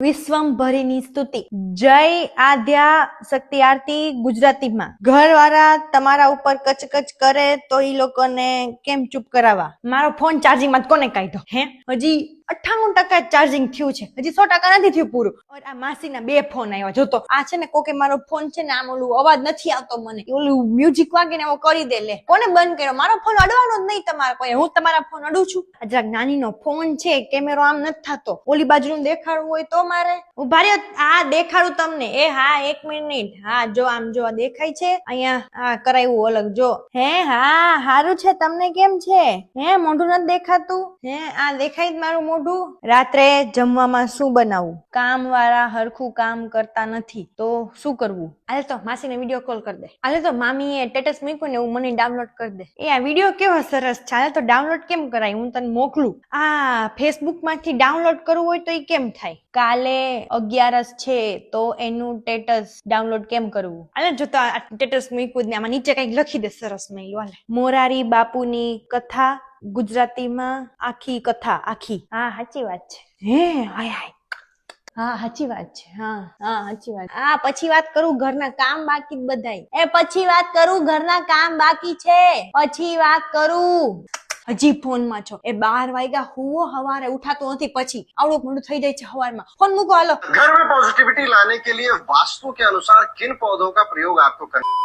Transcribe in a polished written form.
વિશ્વંભરીની સ્તુતિ. જય આદ્યા શક્તિ આરતી ગુજરાતીમાં. ઘરવાળા તમારા ઉપર કચકચ કરે તો ઈ લોકોને કેમ ચૂપ કરાવવા? મારો ફોન ચાર્જિંગમાં કોને કાઢ્યો? હે, હજી 98% ચાર્જિંગ થયું છે, હજી 100% નથી થયું પૂરું. આ માસીના 2 ફોન આવ્યા. જોતો આ છે ને કોકે મારો ફોન છે ને આમ ઓલું અવાજ નથી આવતો, મને ઓલું મ્યુઝિક વાગે ને એવો કરી દે. લે, કોને બંધ કર્યો? મારો ફોન અડવાનો જ નહીં તમારે કોઈ. હું તમારા ફોન અડું છું? આ જરાક નાનીનો ફોન છે, કેમેરો આમ નથી થતો. ઓલી બાજુનું દેખાડવું હોય તો મારે ઉભા રહ્યો. આ દેખાડું તમને. એ હા, 1 મિનિટ. હા જો, આમ જો દેખાય છે અહીંયા. આ કરાવ્યું અલગ જો. હે હા, હારું છે. તમને કેમ છે? હે, મોઢું નથી દેખાતું? હે, આ દેખાય જ મારું મોઢું. રાત્રે જમવામાં શું બનાવવું? કામ વાળા હરખું કામ કરતા નથી તો શું કરવું? આલે તો માસીને વિડીયો કોલ કરી દે. આલે તો મામીએ સ્ટેટસ મૂક્યું ને એવું મને ડાઉનલોડ કરી દે. એ આ વિડીયો કેવો સરસ છે. આલે તો ડાઉનલોડ કેમ કરાય? હું તને મોકલું. આ ફેસબુક માંથી ડાઉનલોડ કરવું હોય તો એ કેમ થાય? કાલે 11 છે તો એનું સ્ટેટસ ડાઉનલોડ કેમ કરવું? આલે જો તો આ સ્ટેટસ મૂક્યું ને આમાં નીચે કઈક લખી દે સરસ મેં. હાલે, મોરારી બાપુની કથા ગુજરાતીમાં આખી કથા આખી. હા સાચી વાત છે. હે હાય હાય. હા સાચી વાત છે. હા સાચી વાત. હા પછી વાત કરું, ઘરના કામ બાકી બધાય. એ પછી વાત કરું, ઘરના કામ બાકી છે, પછી વાત કરું. હજી ફોન માં છો? એ 12 વાગ્યા હુવો, હવારે ઉઠાતો નથી. પછી આવડું મોડું થઈ જાય છે હવારમાં. ફોન મૂકો. હાલો. घर में पॉजिटिविटी लाने के लिए वास्तु के अनुसार किन पौधों का प्रयोग आपको करना